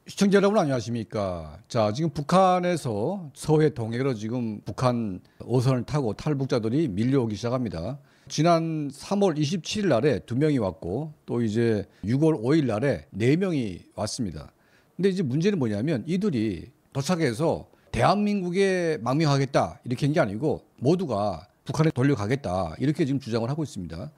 시청자 여러분 안녕하십니까. 자, 지금 북한에서 서해 동해로 지금 북한 어선을 타고 탈북자들이 밀려오기 시작합니다. 지난 3월 27일 날에 2명이 왔고 또 이제 6월 5일 날에 4명이 왔습니다. 근데 이제 문제는 뭐냐면 이들이 도착해서 대한민국에 망명하겠다 이렇게 한 게 아니고 모두가 북한에 돌려가겠다 이렇게 지금 주장을 하고 있습니다.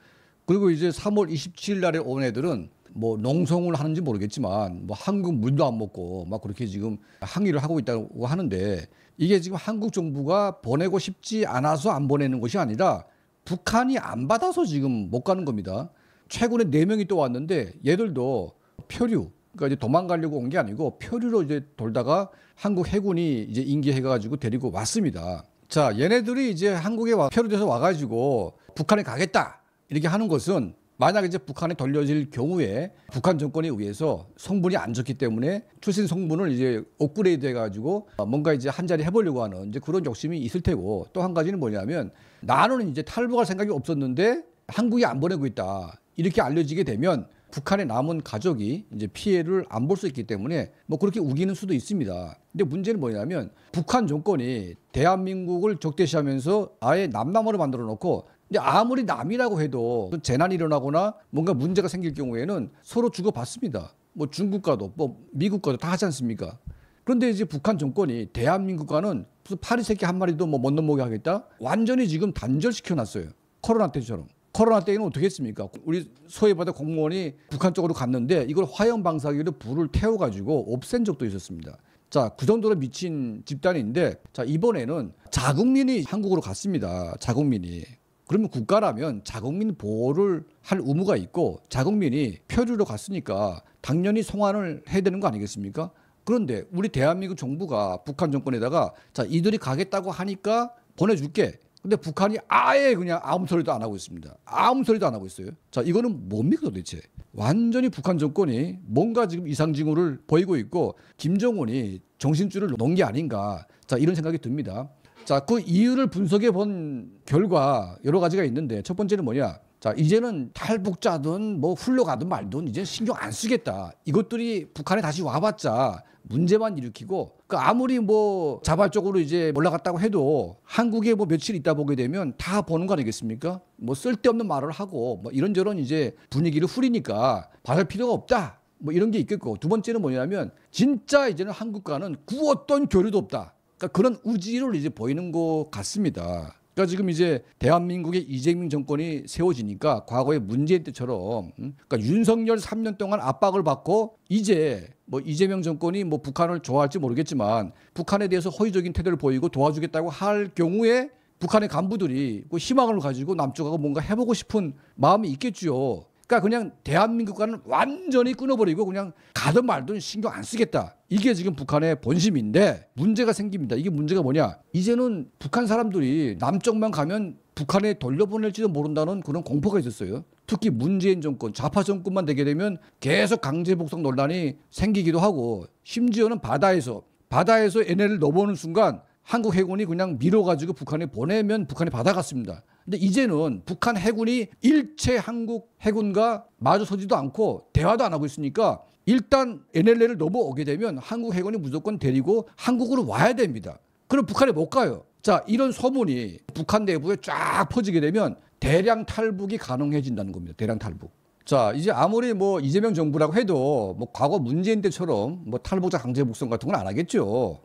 그리고 이제 3월 27일 날에 온 애들은 뭐 농성을 하는지 모르겠지만 뭐 한국 물도 안 먹고 막 그렇게 지금 항의를 하고 있다고 하는데 이게 지금 한국 정부가 보내고 싶지 않아서 안 보내는 것이 아니라 북한이 안 받아서 지금 못 가는 겁니다. 최근에 4명이 또 왔는데 얘들도 표류, 그러니까 이제 도망가려고 온 게 아니고 표류로 이제 돌다가 한국 해군이 이제 인계해가지고 데리고 왔습니다. 자, 얘네들이 이제 한국에 표류돼서 와가지고 북한에 가겠다 이렇게 하는 것은 만약 이제 북한에 돌려질 경우에 북한 정권에 의해서 성분이 안 좋기 때문에 출신 성분을 이제 업그레이드 해가지고 뭔가 이제 한 자리 해보려고 하는 이제 그런 욕심이 있을 테고, 또 한 가지는 뭐냐면 나는 이제 탈북할 생각이 없었는데 한국이 안 보내고 있다 이렇게 알려지게 되면 북한에 남은 가족이 이제 피해를 안 볼 수 있기 때문에 뭐 그렇게 우기는 수도 있습니다. 근데 문제는 뭐냐면 북한 정권이 대한민국을 적대시하면서 아예 남남으로 만들어 놓고, 근데 아무리 남이라고 해도 재난이 일어나거나 뭔가 문제가 생길 경우에는 서로 주고받습니다. 뭐 중국과도 뭐 미국과도 다 하지 않습니까? 그런데 이제 북한 정권이 대한민국과는 무슨 파리 새끼 한 마리도 뭐 못 넘어게 하겠다? 완전히 지금 단절시켜 놨어요. 코로나 때처럼. 코로나 때에는 어떻게 했습니까? 우리 소해바다 공무원이 북한 쪽으로 갔는데 이걸 화염 방사기로 불을 태워가지고 없앤 적도 있었습니다. 자, 그 정도로 미친 집단인데, 자, 이번에는 자국민이 한국으로 갔습니다. 자국민이. 그러면 국가라면 자국민 보호를 할 의무가 있고 자국민이 표류로 갔으니까 당연히 송환을 해야 되는 거 아니겠습니까? 그런데 우리 대한민국 정부가 북한 정권에다가 자, 이들이 가겠다고 하니까 보내줄게. 근데 북한이 아예 그냥 아무 소리도 안 하고 있습니다. 아무 소리도 안 하고 있어요. 자, 이거는 뭡니까 도대체? 완전히 북한 정권이 뭔가 지금 이상 징후를 보이고 있고 김정은이 정신줄을 놓은 게 아닌가. 자, 이런 생각이 듭니다. 자, 그 이유를 분석해 본 결과 여러 가지가 있는데 첫 번째는 뭐냐? 자, 이제는 탈북자든 뭐 훌러가든 말든 이제 신경 안 쓰겠다. 이것들이 북한에 다시 와봤자 문제만 일으키고, 그 아무리 뭐 자발적으로 이제 올라갔다고 해도 한국에 뭐 며칠 있다 보게 되면 다 보는 거 아니겠습니까? 뭐 쓸데없는 말을 하고 뭐 이런저런 이제 분위기를 후리니까 받을 필요가 없다. 뭐 이런 게 있겠고, 두 번째는 뭐냐면 진짜 이제는 한국과는 구었던 교류도 없다. 그러니까 그런 의지를 이제 보이는 것 같습니다. 그러니까 지금 이제 대한민국의 이재명 정권이 세워지니까 과거의 문재인 때처럼, 그러니까 윤석열 3년 동안 압박을 받고 이제 뭐 이재명 정권이 뭐 북한을 좋아할지 모르겠지만 북한에 대해서 허위적인 태도를 보이고 도와주겠다고 할 경우에 북한의 간부들이 그 희망을 가지고 남쪽하고 뭔가 해보고 싶은 마음이 있겠죠. 그러니까 그냥 대한민국과는 완전히 끊어버리고 그냥 가든 말든 신경 안 쓰겠다. 이게 지금 북한의 본심인데 문제가 생깁니다. 이게 문제가 뭐냐? 이제는 북한 사람들이 남쪽만 가면 북한에 돌려보낼지도 모른다는 그런 공포가 있었어요. 특히 문재인 정권, 좌파 정권만 되게 되면 계속 강제 복속 논란이 생기기도 하고, 심지어는 바다에서 NLL을 넘어오는 순간 한국 해군이 그냥 밀어가지고 북한에 보내면 북한에 받아갔습니다. 근데 이제는 북한 해군이 일체 한국 해군과 마주서지도 않고 대화도 안 하고 있으니까 일단 NLL을 넘어오게 되면 한국 해군이 무조건 데리고 한국으로 와야 됩니다. 그럼 북한에 못 가요. 자, 이런 소문이 북한 내부에 쫙 퍼지게 되면 대량 탈북이 가능해진다는 겁니다. 대량 탈북. 자, 이제 아무리 뭐 이재명 정부라고 해도 뭐 과거 문재인 때처럼 뭐 탈북자 강제 북송 같은 건 안 하겠죠.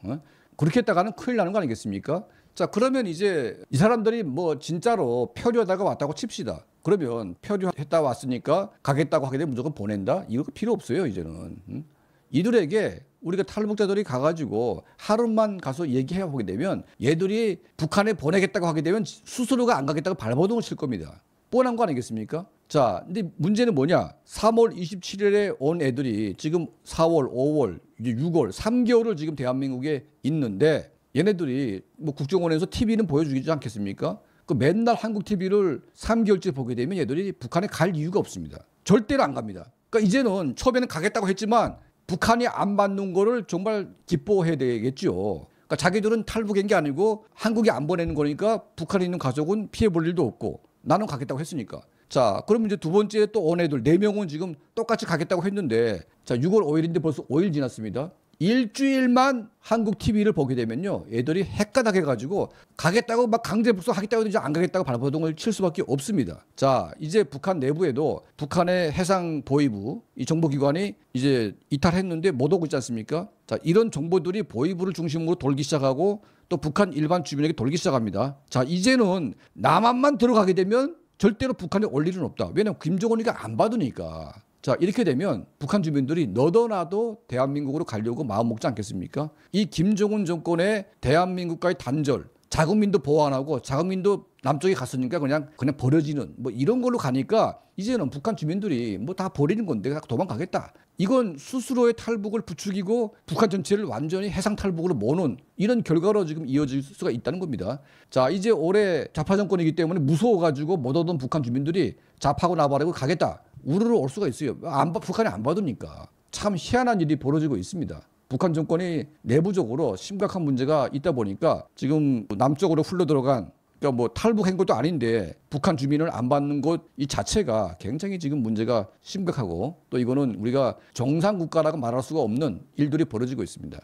그렇게 했다가는 큰일 나는 거 아니겠습니까? 자, 그러면 이제 이 사람들이 뭐 진짜로 표류하다가 왔다고 칩시다. 그러면 표류했다 왔으니까 가겠다고 하게 되면 무조건 보낸다? 이거 필요 없어요, 이제는. 이들에게 우리가 탈북자들이 가가지고 하루만 가서 얘기해 보게 되면 얘들이 북한에 보내겠다고 하게 되면 스스로가 안 가겠다고 발버둥을 칠 겁니다. 뻔한 거 아니겠습니까? 자, 근데 문제는 뭐냐? 3월 27일에 온 애들이 지금 4월, 5월, 이제 6월, 3개월을 지금 대한민국에 있는데 얘네들이 뭐 국정원에서 TV는 보여주지 않겠습니까? 그 맨날 한국 TV를 3개월째 보게 되면 얘들이 북한에 갈 이유가 없습니다. 절대로 안 갑니다. 그러니까 이제는 처음에는 가겠다고 했지만 북한이 안 받는 거를 정말 기뻐해야 되겠죠. 그러니까 자기들은 탈북한 게 아니고 한국이 안 보내는 거니까 북한에 있는 가족은 피해 볼 일도 없고 나는 가겠다고 했으니까. 자, 그럼 이제 두 번째 또 온 애들 4명은 지금 똑같이 가겠다고 했는데 자, 6월 5일인데 벌써 5일 지났습니다. 일주일만 한국 TV를 보게 되면요, 애들이 헷가닥 해가지고 가겠다고 막 강제 북송하겠다고 이제 안 가겠다고 발버둥을 칠 수밖에 없습니다. 자, 이제 북한 내부에도 북한의 해상 보위부 이 정보기관이 이제 이탈했는데 못 오고 있지 않습니까? 자, 이런 정보들이 보위부를 중심으로 돌기 시작하고 또 북한 일반 주민에게 돌기 시작합니다. 자, 이제는 남한만 들어가게 되면 절대로 북한에 올 일은 없다. 왜냐하면 김정은이가 안 받으니까. 자, 이렇게 되면 북한 주민들이 너도나도 대한민국으로 가려고 마음 먹지 않겠습니까? 이 김정은 정권의 대한민국과의 단절, 자국민도 보호 안 하고 자국민도 남쪽에 갔으니까 그냥 버려지는 뭐 이런 걸로 가니까 이제는 북한 주민들이 뭐 다 버리는 건데 다 도망가겠다. 이건 스스로의 탈북을 부추기고 북한 전체를 완전히 해상 탈북으로 모는 이런 결과로 지금 이어질 수가 있다는 겁니다. 자, 이제 올해 좌파 정권이기 때문에 무서워가지고 못 오던 북한 주민들이 좌파고 나발이고 가겠다. 우르르 올 수가 있어요. 북한이 안 받으니까. 참 희한한 일이 벌어지고 있습니다. 북한 정권이 내부적으로 심각한 문제가 있다 보니까 지금 남쪽으로 흘러 들어간, 그러니까 뭐 탈북한 것도 아닌데 북한 주민을 안 받는 것 이 자체가 굉장히 지금 문제가 심각하고 또 이거는 우리가 정상 국가라고 말할 수가 없는 일들이 벌어지고 있습니다.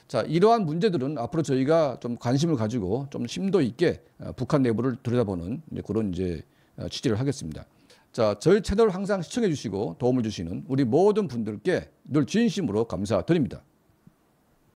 자, 이러한 문제들은 앞으로 저희가 좀 관심을 가지고 좀 심도 있게 북한 내부를 들여다보는 그런 이제 취재를 하겠습니다. 자, 저희 채널을 항상 시청해 주시고 도움을 주시는 우리 모든 분들께 늘 진심으로 감사드립니다.